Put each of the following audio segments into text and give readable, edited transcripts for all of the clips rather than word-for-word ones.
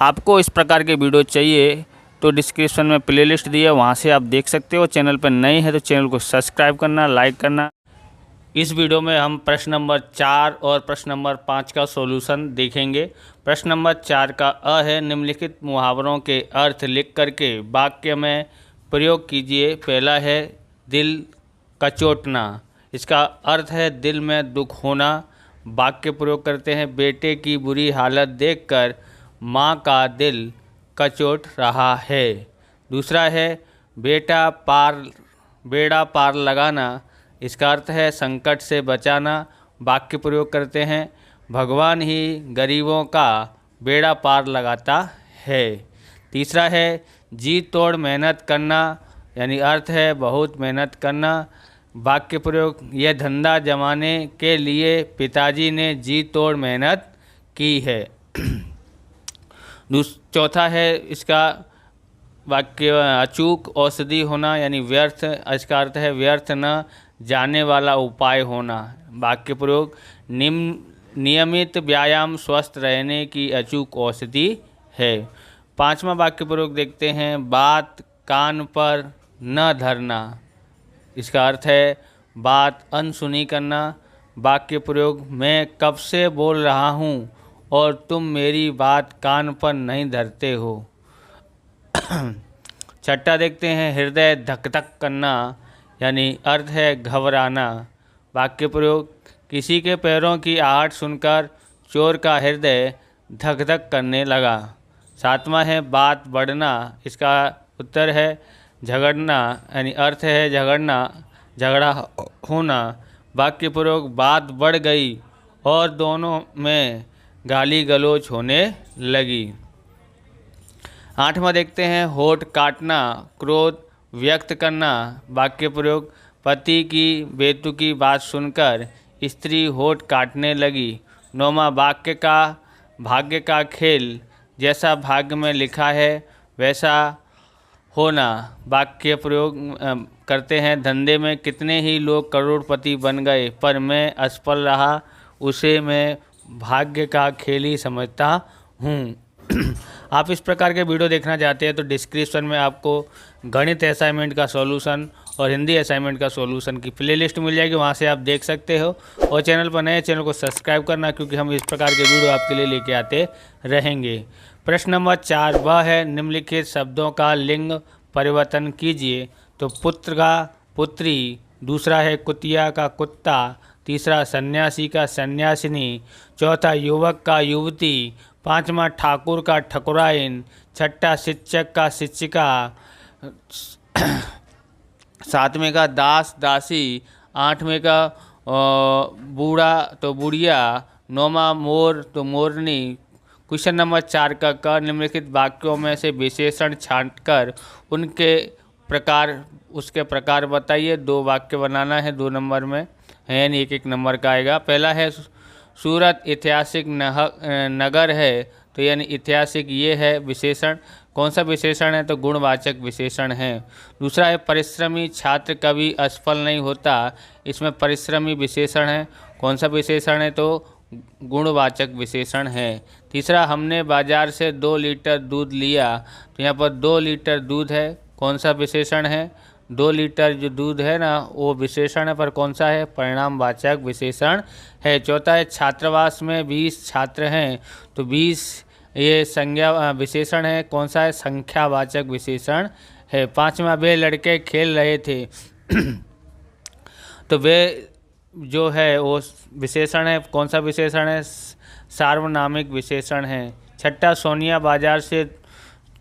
आपको इस प्रकार के वीडियो चाहिए तो डिस्क्रिप्शन में प्लेलिस्ट दी है, वहाँ से आप देख सकते हो। चैनल पर नए हैं तो चैनल को सब्सक्राइब करना, लाइक करना। इस वीडियो में हम प्रश्न नंबर 4 और प्रश्न नंबर 5 का सॉल्यूशन देखेंगे। प्रश्न नंबर 4 का अ है, निम्नलिखित मुहावरों के अर्थ लिख करके वाक्य में प्रयोग कीजिए। पहला है दिल कचोटना, इसका अर्थ है दिल में दुख होना। वाक्य प्रयोग करते हैं, बेटे की बुरी हालत देखकर माँ का दिल कचोट रहा है। दूसरा है बेड़ा पार लगाना, इसका अर्थ है संकट से बचाना। वाक्य प्रयोग करते हैं, भगवान ही गरीबों का बेड़ा पार लगाता है। तीसरा है जी तोड़ मेहनत करना, यानी अर्थ है बहुत मेहनत करना। वाक्य प्रयोग, यह धंधा जमाने के लिए पिताजी ने जी तोड़ मेहनत की है। चौथा है इसका वाक्य अचूक औषधि होना, यानी व्यर्थ, इसका अर्थ है व्यर्थ न जाने वाला उपाय होना। वाक्य प्रयोग, नियमित व्यायाम स्वस्थ रहने की अचूक औषधि है। पांचवा वाक्य प्रयोग देखते हैं, बात कान पर न धरना, इसका अर्थ है बात अनसुनी करना। वाक्य प्रयोग, मैं कब से बोल रहा हूँ और तुम मेरी बात कान पर नहीं धरते हो। छठा देखते हैं, हृदय धक धक करना, यानी अर्थ है घबराना। वाक्य प्रयोग, किसी के पैरों की आहट सुनकर चोर का हृदय धक धक करने लगा। सातवां है बात बढ़ना, इसका उत्तर है झगड़ना, यानी अर्थ है झगड़ा होना। वाक्य प्रयोग, बात बढ़ गई और दोनों में गाली गलौज होने लगी। आठवां देखते हैं, होठ काटना, क्रोध व्यक्त करना। वाक्य प्रयोग, पति की बेतुकी बात सुनकर स्त्री होठ काटने लगी। नौवां भाग्य का खेल, जैसा भाग्य में लिखा है वैसा होना। वाक्य प्रयोग करते हैं, धंधे में कितने ही लोग करोड़पति बन गए पर मैं असफल रहा, उसे मैं भाग्य का खेल ही समझता हूँ। आप इस प्रकार के वीडियो देखना चाहते हैं तो डिस्क्रिप्शन में आपको गणित असाइनमेंट का सॉल्यूशन और हिंदी असाइनमेंट का सॉल्यूशन की प्लेलिस्ट मिल जाएगी, वहाँ से आप देख सकते हो। और चैनल पर नए, चैनल को सब्सक्राइब करना, क्योंकि हम इस प्रकार के वीडियो आपके लिए लेके आते रहेंगे। प्रश्न नंबर 4 वह है, निम्नलिखित शब्दों का लिंग परिवर्तन कीजिए। तो पुत्र का पुत्री, दूसरा है कुतिया का कुत्ता, तीसरा सन्यासी का सन्यासिनी, चौथा युवक का युवती, पांचवा ठाकुर का ठकुराइन, छठा शिक्षक का शिक्षिका, सातवें का दास दासी, आठवें का बूढ़ा तो बुढ़िया, नौवां मोर तो मोरनी। क्वेश्चन नंबर 4 का क, निम्नलिखित वाक्यों में से विशेषण छांटकर उसके प्रकार बताइए। 2 वाक्य बनाना है, 2 नंबर में है, यानी एक नंबर का आएगा। पहला है सूरत ऐतिहासिक नगर है, तो यानी ऐतिहासिक ये है विशेषण। कौन सा विशेषण है? तो गुणवाचक विशेषण है। दूसरा है परिश्रमी छात्र कभी असफल नहीं होता, इसमें परिश्रमी विशेषण है। कौन सा विशेषण है? तो गुणवाचक विशेषण है। तीसरा, हमने बाजार से 2 लीटर दूध लिया, तो यहाँ पर 2 लीटर दूध है। कौन सा विशेषण है? 2 लीटर जो दूध है ना वो विशेषण है, पर कौन सा है? परिणामवाचक विशेषण है। चौथा है छात्रावास में 20 छात्र हैं, तो 20 ये संज्ञा विशेषण है। कौन सा है? संख्यावाचक विशेषण है। पांचवा, वे लड़के खेल रहे थे तो वे जो है वो विशेषण है। कौन सा विशेषण है? सार्वनामिक विशेषण है। छठा, सोनिया बाजार से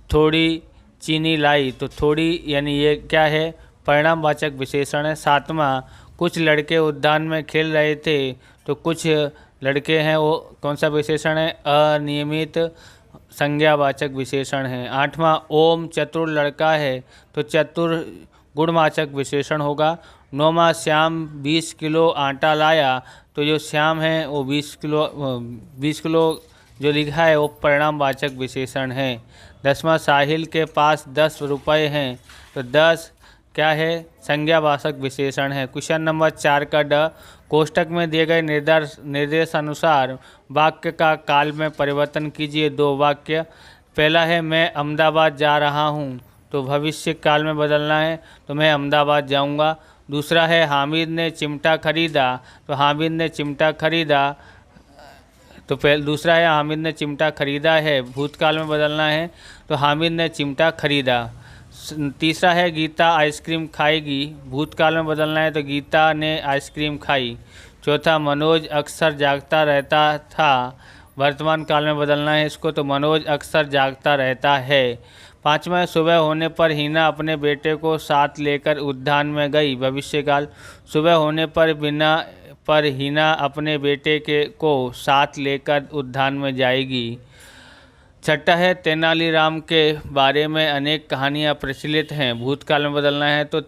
थोड़ी चीनी लाई, तो थोड़ी यानी ये क्या है? परिणामवाचक विशेषण है। सातवां, कुछ लड़के उद्यान में खेल रहे थे, तो कुछ लड़के हैं वो कौन सा विशेषण है? अनियमित संज्ञावाचक विशेषण है। आठवां, ओम चतुर लड़का है, तो चतुर गुणवाचक विशेषण होगा। नौवां, श्याम 20 किलो आटा लाया, तो जो श्याम है वो 20 किलो जो लिखा है वो परिणामवाचक विशेषण है। 10वां, साहिल के पास 10 रुपये हैं, तो 10 क्या है? संज्ञावाचक विशेषण है। क्वेश्चन नंबर 4 का ड, कोष्टक में दिए गए निर्देश अनुसार वाक्य का काल में परिवर्तन कीजिए। 2 वाक्य पहला है मैं अहमदाबाद जा रहा हूँ, तो भविष्य काल में बदलना है, तो मैं अहमदाबाद जाऊँगा। दूसरा है हामिद ने चिमटा खरीदा, तो हामिद ने चिमटा खरीदा, तो दूसरा है हामिद ने चिमटा खरीदा है, भूतकाल में बदलना है, तो हामिद ने चिमटा खरीदा। तीसरा है गीता आइसक्रीम खाएगी, भूतकाल में बदलना है, तो गीता ने आइसक्रीम खाई। चौथा मनोज अक्सर जागता रहता था, वर्तमान काल में बदलना है इसको, तो मनोज अक्सर जागता रहता है। पाँचवा सुबह होने पर हिना अपने बेटे को साथ लेकर उद्यान में गई, भविष्यकाल। सुबह होने पर हिना अपने बेटे को साथ लेकर उद्यान में जाएगी। छठा है तेनालीराम के बारे में अनेक कहानियाँ प्रचलित हैं, भूतकाल में बदलना है, तो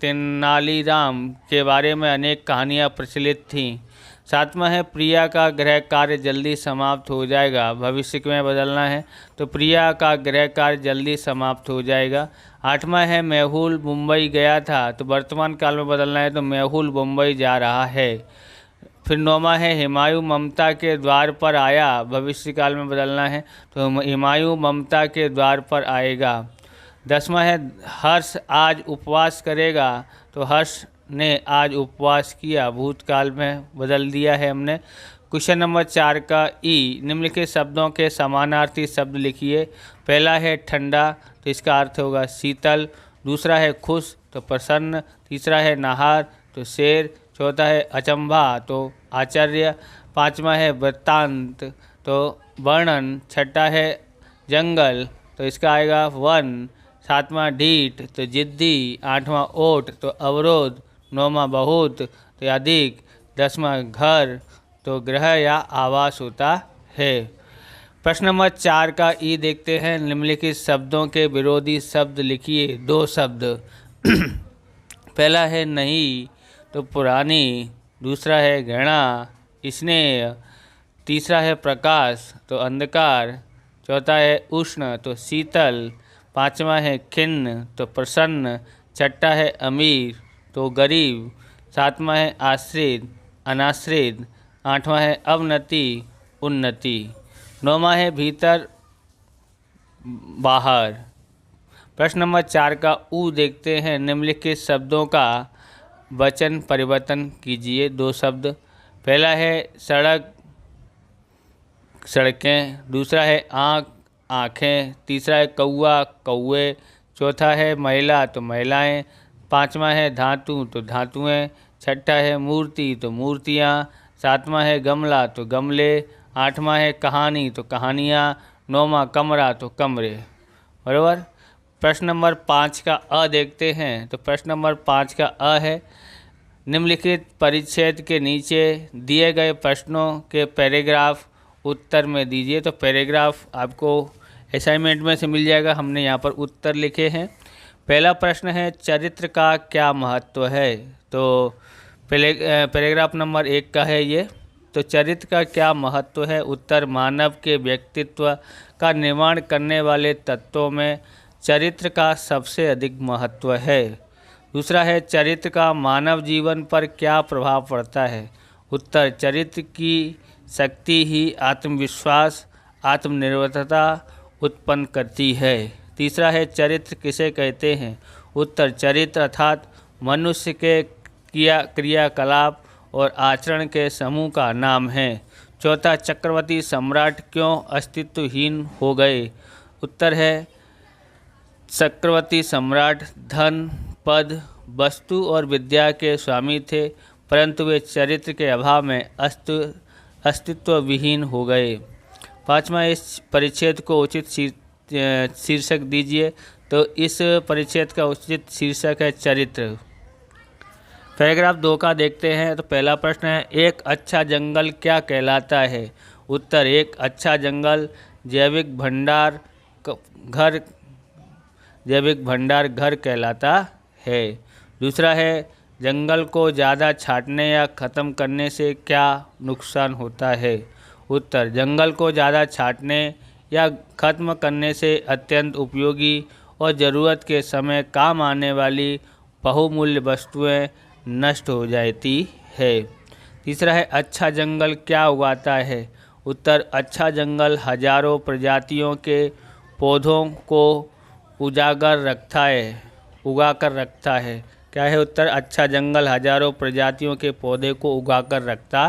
तेनालीराम के बारे में अनेक कहानियाँ प्रचलित थीं। सातवां है प्रिया का गृह कार्य जल्दी समाप्त हो जाएगा, भविष्य में बदलना है, तो प्रिया का गृह कार्य जल्दी समाप्त हो जाएगा। आठवां है मेहुल मुंबई गया था, तो वर्तमान काल में बदलना है, तो मेहुल मुंबई जा रहा है। फिर नौवां है हुमायूं ममता के द्वार पर आया, भविष्य काल में बदलना है, तो हुमायूं ममता के द्वार पर आएगा। 10वां है हर्ष आज उपवास करेगा, तो हर्ष ने आज उपवास किया, भूतकाल में बदल दिया है हमने। क्वेश्चन नंबर 4 का ई, निम्नलिखित शब्दों के समानार्थी शब्द लिखिए। पहला है ठंडा, तो इसका अर्थ होगा शीतल। दूसरा है खुश, तो प्रसन्न। तीसरा है नाहार, तो शेर। चौथा है अचंभा, तो आश्चर्य। पांचवा है वृत्तांत, तो वर्णन। छठा है जंगल, तो इसका आएगा वन। सातवां ढीठ, तो जिद्दी। आठवां ओट, तो अवरोध। नौवां बहुत, तो अधिक। 10वां घर, तो गृह या आवास होता है। प्रश्न नंबर 4 का ई देखते हैं। निम्नलिखित शब्दों के विरोधी शब्द लिखिए, 2 शब्द। पहला है नहीं, तो पुरानी। दूसरा है घृणा, स्नेह। तीसरा है प्रकाश, तो अंधकार। चौथा है उष्ण, तो शीतल। पांचवा है खिन्न, तो प्रसन्न। छठा है अमीर, तो गरीब। सातवां है आश्रित, अनाश्रित। आठवां है अवनति, उन्नति। नौवां है भीतर बाहर। प्रश्न नंबर 4 का ऊ देखते हैं। निम्नलिखित शब्दों का वचन परिवर्तन कीजिए, 2 शब्द। पहला है सड़क, सड़कें। दूसरा है आँख, आँखें। तीसरा है कौआ, कौए। चौथा है महिला, तो महिलाएं। पांचवा है धातु, तो धातुएं। छठा है मूर्ति, तो मूर्तियाँ। सातवां है गमला, तो गमले। आठवां है कहानी, तो कहानियाँ। नौवां कमरा, तो कमरे। बराबर। प्रश्न नंबर 5 का अ देखते हैं। तो प्रश्न नंबर 5 का अ है, निम्नलिखित परिच्छेद के नीचे दिए गए प्रश्नों के पैराग्राफ उत्तर में दीजिए। तो पैराग्राफ आपको असाइनमेंट में से मिल जाएगा, हमने यहाँ पर उत्तर लिखे हैं। पहला प्रश्न है चरित्र का क्या महत्व है, तो पैराग्राफ नंबर 1 का है ये। तो चरित्र का क्या महत्व है। उत्तर मानव के व्यक्तित्व का निर्माण करने वाले तत्वों में चरित्र का सबसे अधिक महत्व है। दूसरा है चरित्र का मानव जीवन पर क्या प्रभाव पड़ता है। उत्तर चरित्र की शक्ति ही आत्मविश्वास, आत्मनिर्भरता उत्पन्न करती है। तीसरा है चरित्र किसे कहते हैं। उत्तर चरित्र अर्थात मनुष्य के क्रियाकलाप और आचरण के समूह का नाम है। चौथा चक्रवर्ती सम्राट क्यों अस्तित्वहीन हो गए। उत्तर है चक्रवर्ती सम्राट धन, पद, वस्तु और विद्या के स्वामी थे, परंतु वे चरित्र के अभाव में अस्तित्व विहीन हो गए। पाँचवा इस परिच्छेद को उचित शीर्षक दीजिए। तो इस परिच्छेद का उचित शीर्षक है चरित्र। पैराग्राफ 2 का देखते हैं। तो पहला प्रश्न है एक अच्छा जंगल क्या कहलाता है। उत्तर एक अच्छा जंगल जैविक भंडार घर कहलाता है। दूसरा है जंगल को ज़्यादा छाटने या ख़त्म करने से क्या नुकसान होता है। उत्तर जंगल को ज़्यादा छाटने या ख़त्म करने से अत्यंत उपयोगी और ज़रूरत के समय काम आने वाली बहुमूल्य वस्तुएं नष्ट हो जाती है। तीसरा है अच्छा जंगल क्या उगाता है। उत्तर अच्छा जंगल हजारों प्रजातियों के पौधों को उगा कर रखता है। क्या है उत्तर? अच्छा जंगल हजारों प्रजातियों के पौधे को उगा कर रखता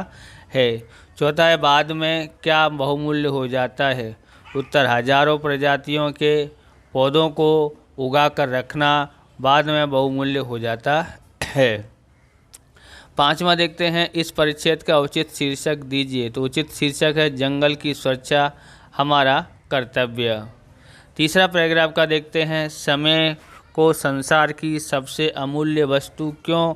है। चौथा है बाद में क्या बहुमूल्य हो जाता है? उत्तर हजारों प्रजातियों के पौधों को उगा कर रखना बाद में बहुमूल्य हो जाता है। पांचवा देखते हैं, इस परिच्छेद का उचित शीर्षक दीजिए। तो उचित शीर्षक है जंगल की सुरक्षा हमारा कर्तव्य। तीसरा पैराग्राफ का देखते हैं, समय को संसार की सबसे अमूल्य वस्तु क्यों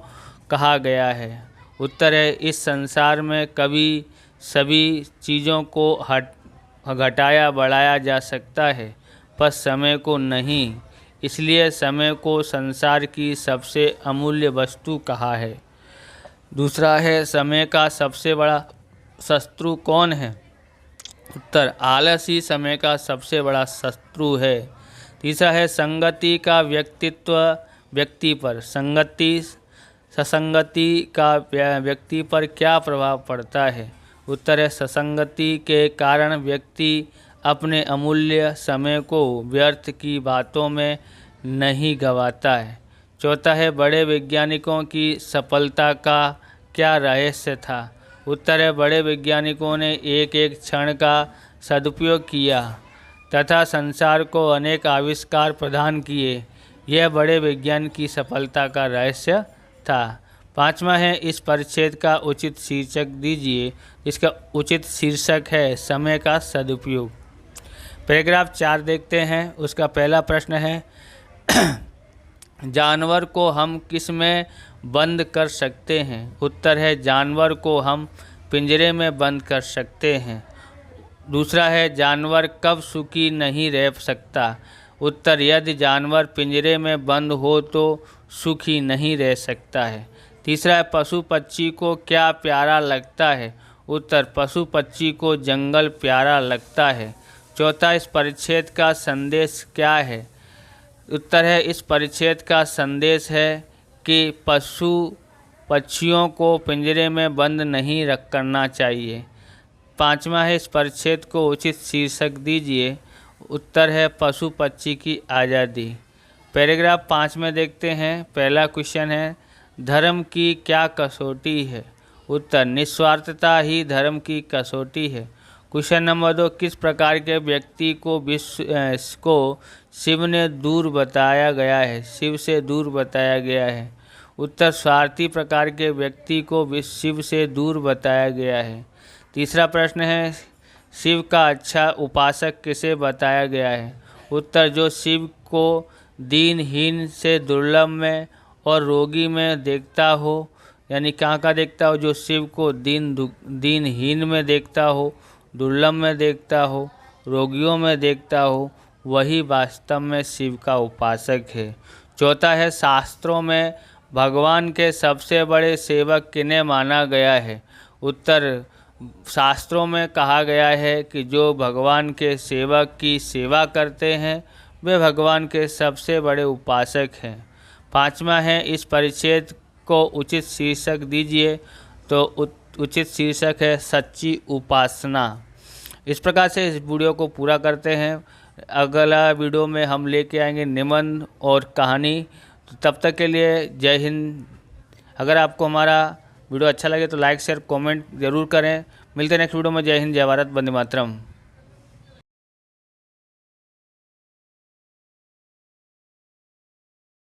कहा गया है? उत्तर है इस संसार में कभी सभी चीज़ों को घटाया बढ़ाया जा सकता है पर समय को नहीं, इसलिए समय को संसार की सबसे अमूल्य वस्तु कहा है। दूसरा है समय का सबसे बड़ा शत्रु कौन है? उत्तर आलस ही समय का सबसे बड़ा शत्रु है। तीसरा है संगति का व्यक्ति पर ससंगति का व्यक्ति पर क्या प्रभाव पड़ता है? उत्तर है ससंगति के कारण व्यक्ति अपने अमूल्य समय को व्यर्थ की बातों में नहीं गंवाता है। चौथा है बड़े वैज्ञानिकों की सफलता का क्या रहस्य था? उत्तर है बड़े वैज्ञानिकों ने एक एक क्षण का सदुपयोग किया तथा संसार को अनेक आविष्कार प्रदान किए। यह बड़े वैज्ञानिक की सफलता का रहस्य था। पांचवा है इस परिच्छेद का उचित शीर्षक दीजिए। इसका उचित शीर्षक है समय का सदुपयोग। पैराग्राफ 4 देखते हैं। उसका पहला प्रश्न है जानवर को हम किस में बंद कर सकते हैं? उत्तर है जानवर को हम पिंजरे में बंद कर सकते हैं। दूसरा है जानवर कब सुखी नहीं रह सकता? उत्तर यदि जानवर पिंजरे में बंद हो तो सुखी नहीं रह सकता है। तीसरा है पशु पक्षी को क्या प्यारा लगता है? उत्तर पशु पक्षी को जंगल प्यारा लगता है। चौथा इस परिच्छेद का संदेश क्या है? उत्तर है इस परिच्छेद का संदेश है कि पशु पक्षियों को पिंजरे में बंद नहीं करना चाहिए। पांचवा है इस परिच्छेद को उचित शीर्षक दीजिए। उत्तर है पशु पक्षी की आज़ादी। पैराग्राफ 5 में देखते हैं। पहला क्वेश्चन है धर्म की क्या कसौटी है? उत्तर निस्वार्थता ही धर्म की कसौटी है। क्वेश्चन नंबर 2 किस प्रकार के व्यक्ति को शिव ने दूर बताया गया है? शिव से दूर बताया गया है। उत्तर स्वार्थी प्रकार के व्यक्ति को शिव से दूर बताया गया है। तीसरा प्रश्न है शिव का अच्छा उपासक किसे बताया गया है? उत्तर जो शिव को दीनहीन से दुर्लभ में और रोगी में देखता हो, यानी कहाँ का देखता हो? जो शिव को दीनहीन में देखता हो, दुर्लभ में देखता हो, रोगियों में देखता हो, वही वास्तव में शिव का उपासक है। चौथा है शास्त्रों में भगवान के सबसे बड़े सेवक किन्हें माना गया है? उत्तर शास्त्रों में कहा गया है कि जो भगवान के सेवक की सेवा करते हैं वे भगवान के सबसे बड़े उपासक हैं। पांचवा है इस परिच्छेद को उचित शीर्षक दीजिए। तो उचित शीर्षक है सच्ची उपासना। इस प्रकार से इस वीडियो को पूरा करते हैं। अगला वीडियो में हम लेके आएंगे निबंध और कहानी। तो तब तक के लिए जय हिंद। अगर आपको हमारा वीडियो अच्छा लगे तो लाइक शेयर कमेंट ज़रूर करें। मिलते हैं नेक्स्ट वीडियो में। जय हिंद, जय भारत, वंदे मातरम।